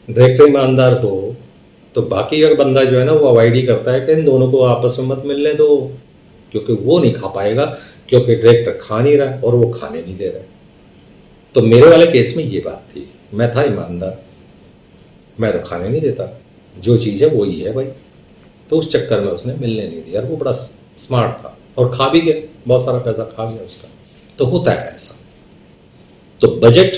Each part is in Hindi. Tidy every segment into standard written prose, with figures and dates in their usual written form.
डायरेक्टर ईमानदार हो तो बाकी का बंदा जो है ना वो अवॉइड ही करता है कि इन दोनों को आपस में मत मिलने दो, क्योंकि वो नहीं खा पाएगा, क्योंकि डायरेक्टर खा नहीं रहा और वो खाने नहीं दे रहा है। तो मेरे वाले केस में ये बात थी, मैं था ईमानदार, मैं तो खाने नहीं देता, जो चीज़ है वो ही है भाई। तो उस चक्कर में उसने मिलने नहीं दिया, और वो बड़ा स्मार्ट था और खा भी गया, बहुत सारा पैसा खा गया उसका। तो होता है ऐसा। तो बजट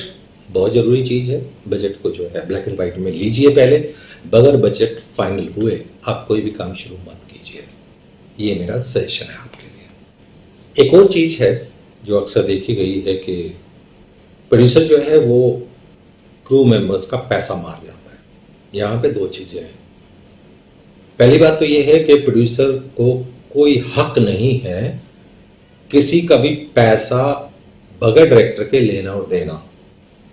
बहुत ज़रूरी चीज़ है, बजट को जो है ब्लैक एंड वाइट में लीजिए पहले, बगैर बजट फाइनल हुए आप कोई भी काम शुरू मत कीजिए। ये मेरा सजेशन है आपके लिए। एक और चीज़ है जो अक्सर देखी गई है कि प्रोड्यूसर जो है वो क्रू मेंबर्स का पैसा मार जाता है। यहाँ पे दो चीज़ें हैं। पहली बात तो ये है कि प्रोड्यूसर को कोई हक नहीं है किसी का भी पैसा बगैर डायरेक्टर के लेना और देना।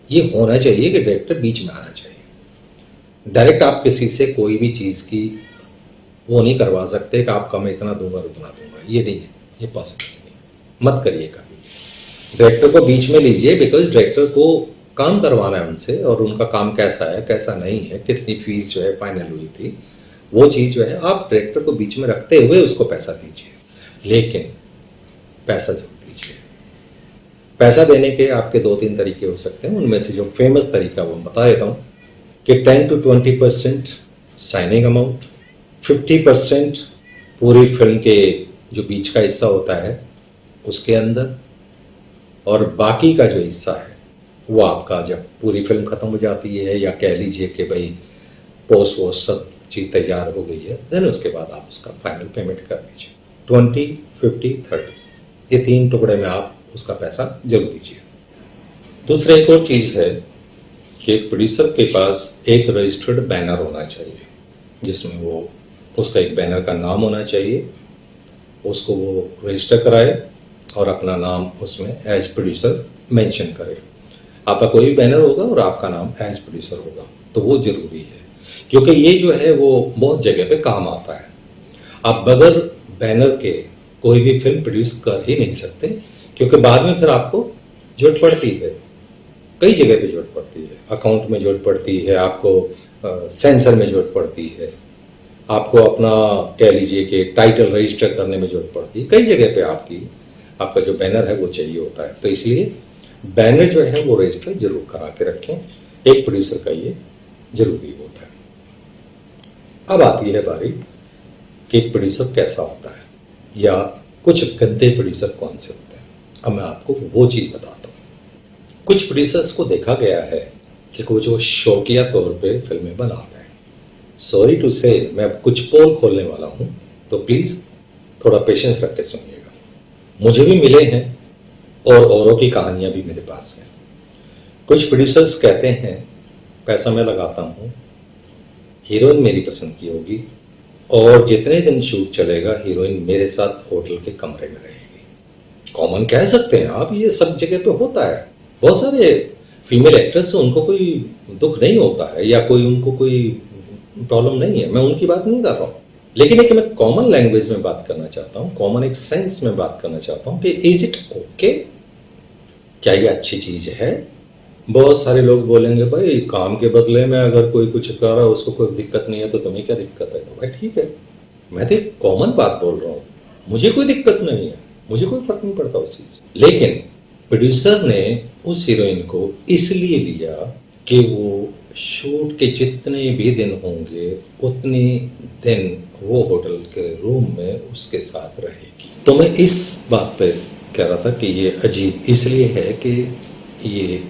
ये होना चाहिए कि डायरेक्टर बीच में आना चाहिए। डायरेक्ट आप किसी से कोई भी चीज़ की वो नहीं करवा सकते कि आपका मैं इतना दूंगा और उतना दूंगा, ये नहीं है, ये पॉसिबल नहीं। मत करिए कभी। डायरेक्टर को बीच में लीजिए, बिकॉज डायरेक्टर को काम करवाना है उनसे, और उनका काम कैसा है कैसा नहीं है, कितनी फीस जो है फाइनल हुई थी, वो चीज़ जो है आप डायरेक्टर को बीच में रखते हुए उसको पैसा दीजिए। लेकिन पैसा जब दीजिए, पैसा देने के आपके 2-3 तरीके हो सकते हैं। उनमें से जो फेमस तरीका वो बता देता हूँ कि 10 to 20% साइनिंग अमाउंट, 50% पूरी फिल्म के जो बीच का हिस्सा होता है उसके अंदर, और बाकी का जो हिस्सा है वो आपका जब पूरी फिल्म ख़त्म हो जाती है, या कह लीजिए कि भाई पोस्ट वोस्ट सब चीज़ तैयार हो गई है, देन उसके बाद आप उसका फाइनल पेमेंट कर दीजिए। 20, 50, 30 ये 3 टुकड़े में आप उसका पैसा जरूर दीजिए। दूसरा एक और चीज़ है कि एक प्रोड्यूसर के पास एक रजिस्टर्ड बैनर होना चाहिए, जिसमें वो उसका एक बैनर का नाम होना चाहिए, उसको वो रजिस्टर कराए और अपना नाम उसमें एज प्रोड्यूसर मेंशन करे। आपका कोई भी बैनर होगा और आपका नाम एज प्रोड्यूसर होगा, तो वो ज़रूरी है, क्योंकि ये जो है वो बहुत जगह पे काम आता है। आप बगैर बैनर के कोई भी फिल्म प्रोड्यूस कर ही नहीं सकते, क्योंकि बाद में फिर आपको जरूरत पड़ती है, कई जगह पे जरूरत पड़ती है। अकाउंट में जरूरत पड़ती है, आपको सेंसर में जरूरत पड़ती है, आपको अपना कह लीजिए कि टाइटल रजिस्टर करने में जरूरत पड़ती है, कई जगह पे आपका जो बैनर है वो चाहिए होता है। तो इसलिए बैनर जो है वो रजिस्टर जरूर करा के रखें, एक प्रोड्यूसर का ये जरूरी होता है। अब आती है बारी कि एक प्रोड्यूसर कैसा होता है, या कुछ गंदे प्रोड्यूसर कौन से होते हैं। अब मैं आपको वो चीज़ बताता हूँ। कुछ प्रोड्यूसर्स को देखा गया है कि वो जो शौकिया तौर पे फिल्में बनाते हैं। सॉरी टू से मैं अब कुछ पोल खोलने वाला हूँ, तो प्लीज़ थोड़ा पेशेंस रख के सुनिएगा। मुझे भी मिले हैं और औरों की कहानियाँ भी मेरे पास हैं। कुछ प्रोड्यूसर्स कहते हैं पैसा मैं लगाता हूँ, हीरोइन मेरी पसंद की होगी, और जितने दिन शूट चलेगा हीरोइन मेरे साथ होटल के कमरे में रहेगी। कॉमन कह सकते हैं आप, ये सब जगह पे होता है। बहुत सारे फीमेल एक्ट्रेस उनको कोई दुख नहीं होता है, या कोई उनको कोई प्रॉब्लम नहीं है, मैं उनकी बात नहीं कर रहा हूँ। लेकिन एक मैं कॉमन लैंग्वेज में बात करना चाहता हूँ, कॉमन एक सेंस में बात करना चाहता हूँ कि इज इट ओके, क्या ये अच्छी चीज़ है। बहुत सारे लोग बोलेंगे भाई काम के बदले में अगर कोई कुछ कर रहा है उसको कोई दिक्कत नहीं है, तो तुम्हें क्या दिक्कत है। तो भाई ठीक है, मैं तो एक कॉमन बात बोल रहा हूँ, मुझे कोई दिक्कत नहीं है, मुझे कोई फर्क नहीं पड़ता उस चीज़ से। लेकिन प्रोड्यूसर ने उस हीरोइन को इसलिए लिया कि वो शूट के जितने भी दिन होंगे उतने दिन वो होटल के रूम में उसके साथ रहेगी। तो मैं इस बात पे कह रहा था कि ये अजीब इसलिए है कि ये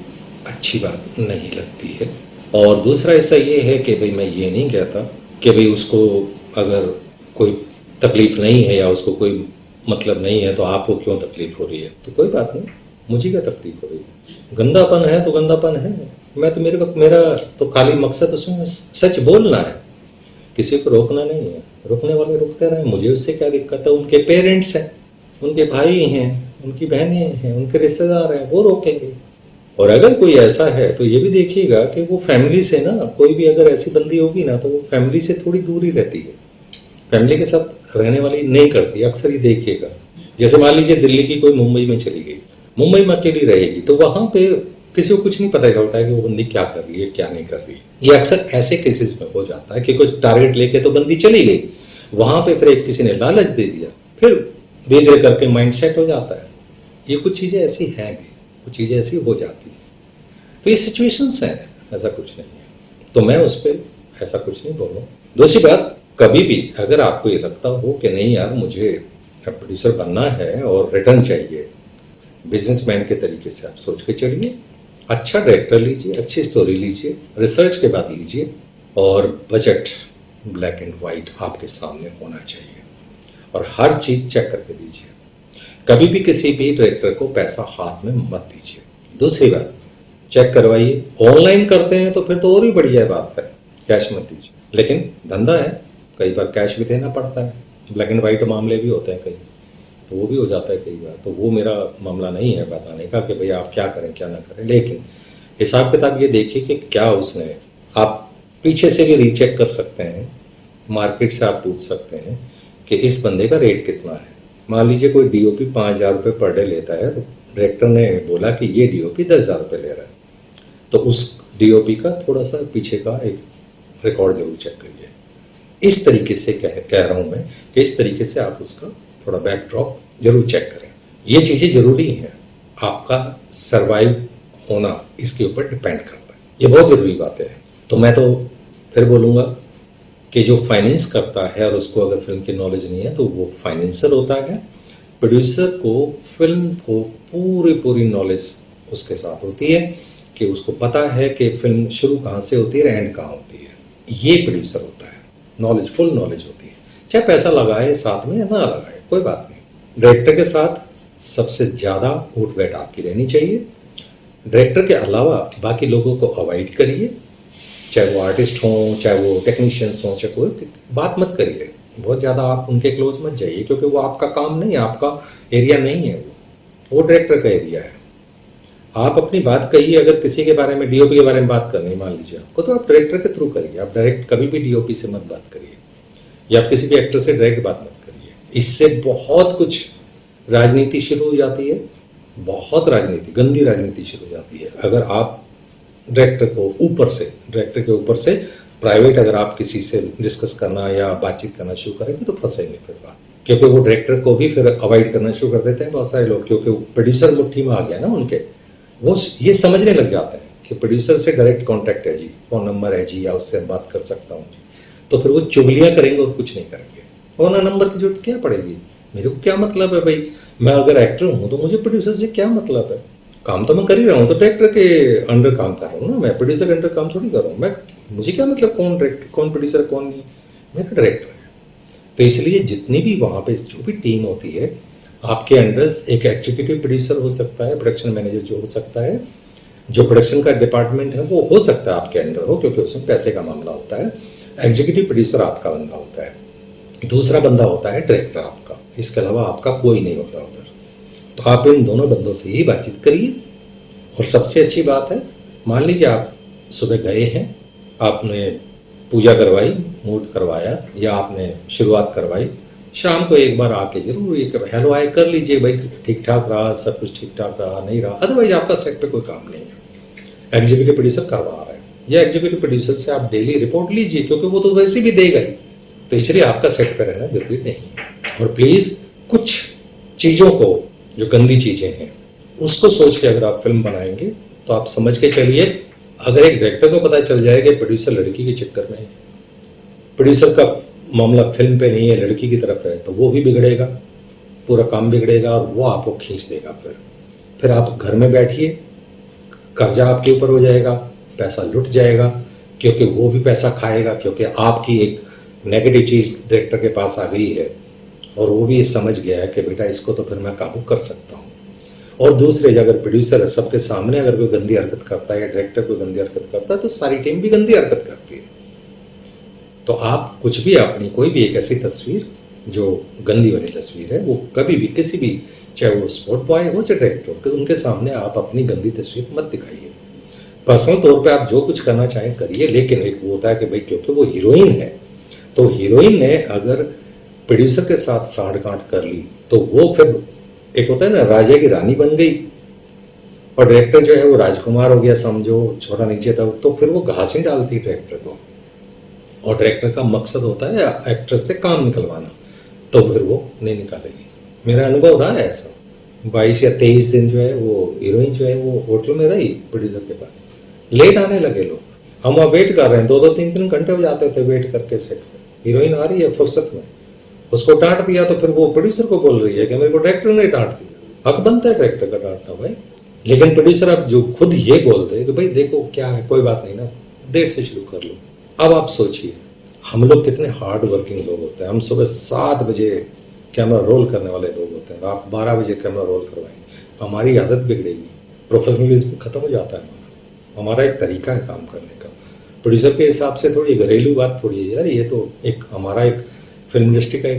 अच्छी बात नहीं लगती है। और दूसरा ऐसा ये है कि भाई मैं ये नहीं कहता कि भाई उसको अगर कोई तकलीफ़ नहीं है या उसको कोई मतलब नहीं है तो आपको क्यों तकलीफ़ हो रही है, तो कोई बात नहीं, मुझे क्या तकलीफ़ हो रही है। गंदापन है तो गंदापन है, मैं तो मेरा तो खाली मकसद उसमें सच बोलना है, किसी को रोकना नहीं है। रोकने वाले रुकते रहे, मुझे उससे क्या दिक्कत है। उनके पेरेंट्स हैं, उनके भाई हैं, उनकी बहनें हैं, उनके रिश्तेदार हैं, वो रोकेंगे। और अगर कोई ऐसा है तो ये भी देखिएगा कि वो फैमिली से ना, कोई भी अगर ऐसी बंदी होगी ना तो वो फैमिली से थोड़ी दूरी रहती है, फैमिली के साथ रहने वाली नहीं करती। अक्सर ये देखिएगा, जैसे मान लीजिए दिल्ली की कोई मुंबई में चली गई, मुंबई में अकेली रहेगी, तो वहाँ पे किसी को कुछ नहीं पता चलता है कि वो बंदी क्या कर रही है क्या नहीं कर रही है। ये अक्सर ऐसे केसेस में हो जाता है कि कुछ टारगेट लेके तो बंदी चली गई, वहां पे फिर एक किसी ने लालच दे दिया, फिर धीरे धीरे करके माइंड सेट हो जाता है। ये कुछ चीज़ें ऐसी हैं भी, कुछ चीज़ें ऐसी हो जाती हैं। तो ये सिचुएशंस हैं, ऐसा कुछ नहीं है। तो मैं उस पर ऐसा कुछ नहीं बोलूँ। दूसरी बात, कभी भी अगर आपको ये लगता हो कि नहीं यार मुझे प्रोड्यूसर बनना है और रिटर्न चाहिए, बिजनेसमैन के तरीके से आप सोच के चलिए, अच्छा डायरेक्टर लीजिए, अच्छी स्टोरी लीजिए, रिसर्च के बाद लीजिए, और बजट ब्लैक एंड वाइट आपके सामने होना चाहिए, और हर चीज़ चेक करके दीजिए। कभी भी किसी भी डायरेक्टर को पैसा हाथ में मत दीजिए। दूसरी बात, चेक करवाइए। ऑनलाइन करते हैं तो फिर तो और भी बढ़िया बात है, कैश मत दीजिए। लेकिन धंधा है, कई बार कैश भी देना पड़ता है, ब्लैक एंड वाइट मामले भी होते हैं कई, तो वो भी हो जाता है कई बार। तो वो मेरा मामला नहीं है बताने का कि भाई आप क्या करें क्या ना करें, लेकिन हिसाब किताब ये देखिए कि क्या उसने, आप पीछे से भी रीचेक कर सकते हैं, मार्केट से आप पूछ सकते हैं कि इस बंदे का रेट कितना है। मान लीजिए कोई डीओपी 5,000 रुपये पर डे लेता है, डायरेक्टर ने बोला कि ये डीओपी 10,000 रुपये ले रहा है, तो उस डीओपी का थोड़ा सा पीछे का एक रिकॉर्ड जरूर चेक करिए। इस तरीके से कह रहा हूँ मैं कि इस तरीके से आप उसका थोड़ा बैकड्रॉप जरूर चेक करें। ये चीज़ें जरूरी हैं, आपका सरवाइव होना इसके ऊपर डिपेंड करता है, ये बहुत ज़रूरी बातें हैं। तो मैं तो फिर बोलूँगा कि जो फाइनेंस करता है और उसको अगर फिल्म की नॉलेज नहीं है तो वो फाइनेंसर होता है। प्रोड्यूसर को फिल्म को पूरी नॉलेज उसके साथ होती है कि उसको पता है कि फिल्म शुरू कहाँ से होती है, एंड कहाँ होती है। ये प्रोड्यूसर होता है, नॉलेज, फुल नॉलेज होती है। चाहे पैसा लगाए साथ में या ना लगाए, कोई बात नहीं। डायरेक्टर के साथ सबसे ज़्यादा उठ बैठ आपकी रहनी चाहिए। डायरेक्टर के अलावा बाकी लोगों को अवॉइड करिए, चाहे वो आर्टिस्ट हों, चाहे वो टेक्नीशियंस हों, चाहे कोई बात मत करिए, बहुत ज़्यादा आप उनके क्लोज मत जाइए, क्योंकि वो आपका काम नहीं है, आपका एरिया नहीं है, वो डायरेक्टर का एरिया है। आप अपनी बात कहिए, अगर किसी के बारे में, डीओपी के बारे में बात करनी मान लीजिए आपको, तो आप डायरेक्टर के थ्रू करिए। आप डायरेक्ट कभी भी डीओपी से मत बात करिए, या आप किसी भी एक्टर से डायरेक्ट बात मत करिए। इससे बहुत कुछ राजनीति शुरू हो जाती है, बहुत राजनीति, गंदी राजनीति शुरू हो जाती है। अगर आप डायरेक्टर को ऊपर से, डायरेक्टर के ऊपर से प्राइवेट अगर आप किसी से डिस्कस करना या बातचीत करना शुरू करेंगे तो फंसेंगे फिर बात, क्योंकि वो डायरेक्टर को भी फिर अवॉइड करना शुरू कर देते हैं बहुत सारे लोग, क्योंकि प्रोड्यूसर मुट्ठी में आ गया ना उनके, वो ये समझने लग जाते हैं कि प्रोड्यूसर से डायरेक्ट कांटेक्ट है जी, फोन नंबर है जी, या उससे बात कर सकता हूँ जी, तो फिर वो चुगलियाँ करेंगे और कुछ नहीं करेंगे। और ना नंबर की जरूरत क्या पड़ेगी, मेरे को क्या मतलब है भाई, मैं अगर एक्टर हूँ तो मुझे प्रोड्यूसर से क्या मतलब है, काम तो मैं कर ही रहा हूँ, तो डायरेक्टर के अंडर काम कर रहा हूँ ना, मैं प्रोड्यूसर के अंडर काम थोड़ी कर रहा हूँ। मैं, मुझे क्या मतलब कौन डायरेक्टर, कौन प्रोड्यूसर, कौन नहीं, मेरा डायरेक्टर है। तो इसलिए जितनी भी वहाँ पे जो भी टीम होती है, आपके अंडर एक एग्जीक्यूटिव प्रोड्यूसर हो सकता है, प्रोडक्शन मैनेजर जो हो सकता है, जो प्रोडक्शन का डिपार्टमेंट है वो हो सकता है आपके अंडर हो, क्योंकि उसमें पैसे का मामला होता है। एग्जीक्यूटिव प्रोड्यूसर आपका बंदा होता है, दूसरा बंदा होता है डायरेक्टर आपका, इसके अलावा आपका कोई नहीं होता उधर। तो आप इन दोनों बंदों से ही बातचीत करिए। और सबसे अच्छी बात है, मान लीजिए आप सुबह गए हैं, आपने पूजा करवाई, मुहूर्त करवाया, या आपने शुरुआत करवाई, शाम को एक बार आके जरूर एक हेलो हाय कर लीजिए, भाई ठीक ठाक रहा, सब कुछ ठीक ठाक रहा, नहीं रहा, अदरवाइज आपका सेट पे कोई काम नहीं है, एग्जीक्यूटिव प्रोड्यूसर करवा रहा है, या एग्जीक्यूटिव प्रोड्यूसर से आप डेली रिपोर्ट लीजिए, क्योंकि वो तो वैसे भी देगा ही, तो इसलिए आपका सेट पे रहना जरूरी नहीं है। और प्लीज़ कुछ चीज़ों को, जो गंदी चीज़ें हैं, उसको सोच के अगर आप फिल्म बनाएंगे तो आप समझ के चलिए, अगर एक डायरेक्टर को पता चल जाए कि प्रोड्यूसर लड़की के चक्कर में है, प्रोड्यूसर का मामला फिल्म पे नहीं है, लड़की की तरफ है, तो वो भी बिगड़ेगा, पूरा काम बिगड़ेगा, और वो आपको खींच देगा। फिर आप घर में बैठिए, कर्जा आपके ऊपर हो जाएगा, पैसा लुट जाएगा, क्योंकि वो भी पैसा खाएगा, क्योंकि आपकी एक नेगेटिव चीज़ डायरेक्टर के पास आ गई है, और वो भी ये समझ गया है कि बेटा इसको तो फिर मैं काबू कर सकता हूँ। और दूसरे, अगर प्रोड्यूसर सबके सामने अगर कोई गंदी हरकत करता है, या डायरेक्टर कोई गंदी हरकत करता है, तो सारी टीम भी गंदी हरकत करती है। तो आप कुछ भी, अपनी कोई भी एक ऐसी तस्वीर जो गंदी वाली तस्वीर है, वो कभी भी किसी भी, चाहे वो स्पोर्ट बॉय हो चाहे डायरेक्टर हो, उनके सामने आप अपनी गंदी तस्वीर मत दिखाइए। पर्सनल तौर पे आप जो कुछ करना चाहें करिए, लेकिन एक वो होता है कि भाई क्योंकि वो हीरोइन है, तो हीरोइन ने अगर प्रोड्यूसर के साथ सांठ गांठ कर ली, तो वो फिर एक होता है ना, राजा की रानी बन गई, और डायरेक्टर जो है वो राजकुमार हो गया समझो, छोटा नीचे था, तो फिर वो घास ही डालती है डायरेक्टर को। और डायरेक्टर का मकसद होता है एक्ट्रेस से काम निकलवाना, तो फिर वो नहीं निकालेगी। मेरा अनुभव रहा है ऐसा। 22 या 23 दिन जो है वो हीरोइन जो है वो होटल में रही प्रोड्यूसर के पास। लेट आने लगे लोग, हम वहाँ वेट कर रहे हैं, 2-2 3-3 घंटे हो जाते थे वेट करके सेट पे। हीरोइन आ रही है फुर्सत में, उसको डांट दिया तो फिर वो प्रोड्यूसर को बोल रही है कि मेरे को डायरेक्टर ने डांट दिया। हक बनता है डायरेक्टर का डांटना भाई। लेकिन प्रोड्यूसर अब जो खुद ये बोल दे कि भाई देखो क्या है, कोई बात नहीं ना, देर से शुरू कर लो। अब आप सोचिए हम लोग कितने हार्ड वर्किंग लोग होते हैं। हम सुबह 7 बजे कैमरा रोल करने वाले लोग होते हैं, आप 12 बजे कैमरा रोल करवाएंगे, हमारी आदत बिगड़ेगी, प्रोफेशनलिज्म खत्म हो जाता है हमारा एक तरीका है काम करने का। प्रोड्यूसर के हिसाब से थोड़ी घरेलू बात थोड़ी है यार, ये तो एक हमारा एक फिल्म इंडस्ट्री का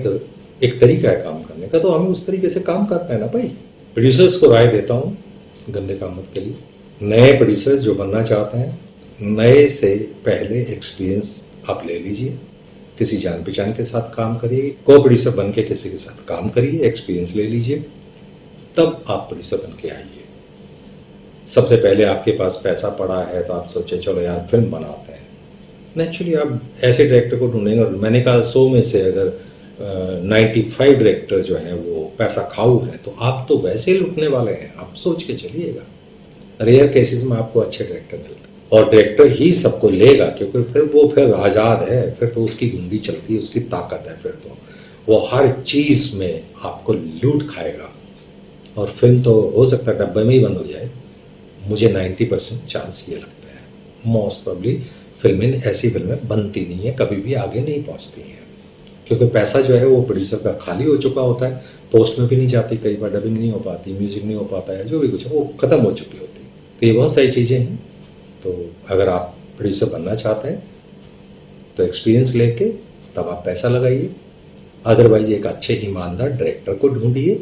एक तरीका है काम करने का, तो हमें उस तरीके से काम करना है ना भाई। प्रोड्यूसर्स को राय देता हूँ गंदे काम मत करिए। नए प्रोड्यूसर्स जो बनना चाहते हैं, नए से पहले एक्सपीरियंस आप ले लीजिए, किसी जान पहचान के साथ काम करिए, को प्रोड्यूसर बन के किसी के साथ काम करिए, एक्सपीरियंस ले लीजिए, तब आप प्रोड्यूसर बन के आइए। सबसे पहले आपके पास पैसा पड़ा है तो आप सोचे चलो यार फिल्म बनाते हैं, नेचुरली आप ऐसे डायरेक्टर को ढूंढेंगे। और मैंने कहा 100 में से अगर 95 डायरेक्टर जो हैं वो पैसा खाऊ हैं, तो आप तो वैसे ही लुटने वाले हैं, आप सोच के चलिएगा। रेयर केसेस में आपको अच्छे डायरेक्टर मिलते हैं, और डायरेक्टर ही सबको लेगा, क्योंकि फिर आज़ाद है, फिर तो उसकी गुंडी चलती है, उसकी ताकत है, फिर तो वो हर चीज़ में आपको लूट खाएगा। और फिल्म तो हो सकता है डब्बे में ही बंद हो जाए। मुझे 90% चांस ये लगता है मोस्ट प्रॉब्ली फिल्में, ऐसी फिल्में बनती नहीं है, कभी भी आगे नहीं पहुंचती हैं, क्योंकि पैसा जो है वो प्रोड्यूसर का खाली हो चुका होता है, पोस्ट में भी नहीं जाती, कई बार डबिंग नहीं हो पाती, म्यूजिक नहीं हो पाता है, जो भी कुछ है वो ख़त्म हो चुकी होती है। तो ये बहुत सारी चीज़ें हैं। तो अगर आप प्रोड्यूसर बनना चाहते हैं तो एक्सपीरियंस लेके तब आप पैसा लगाइए, अदरवाइज एक अच्छे ईमानदार डायरेक्टर को ढूंढिए,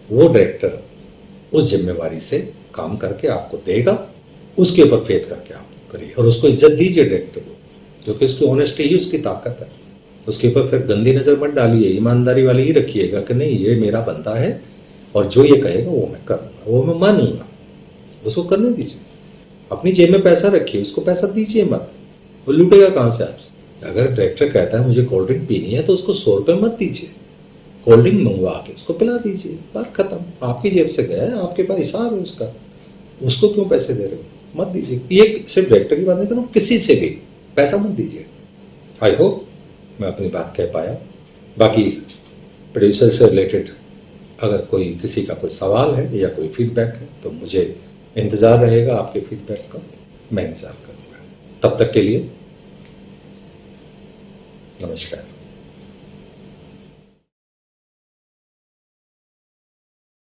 वो डायरेक्टर उस जिम्मेवारी से काम करके आपको देगा, उसके ऊपर फेथ करके आप करिए, और उसको इज्जत दीजिए डायरेक्टर को, क्योंकि उसकी ऑनेस्टी ही उसकी ताकत है। उसके ऊपर फिर गंदी नज़र मत डालिए, ईमानदारी वाली ही रखिएगा कि नहीं ये मेरा बंदा है और जो ये कहेगा वो मैं करूँगा, वो मैं मानूंगा, उसको करने दीजिए। अपनी जेब में पैसा रखिए, उसको पैसा दीजिए मत, वो लूटेगा कहाँ से आपसे। अगर डायरेक्टर कहता है मुझे कोल्ड ड्रिंक पीनी है तो उसको 100 रुपये मत दीजिए, कोल्ड ड्रिंक मंगवा के उसको पिला दीजिए, बात खत्म। आपकी जेब से गया है, आपके पास हिसाब है उसका, उसको क्यों पैसे दे रहे हो, मत दीजिए। ये सिर्फ डायरेक्टर की बात नहीं कर रहा हूँ, किसी से भी पैसा मत दीजिए। आई होप मैं अपनी बात कह पाया। बाकी प्रोड्यूसर से रिलेटेड अगर कोई किसी का कोई सवाल है या कोई फीडबैक है तो मुझे इंतज़ार रहेगा आपके फीडबैक का, मैं इंतज़ार करूँगा। तब तक के लिए नमस्कार।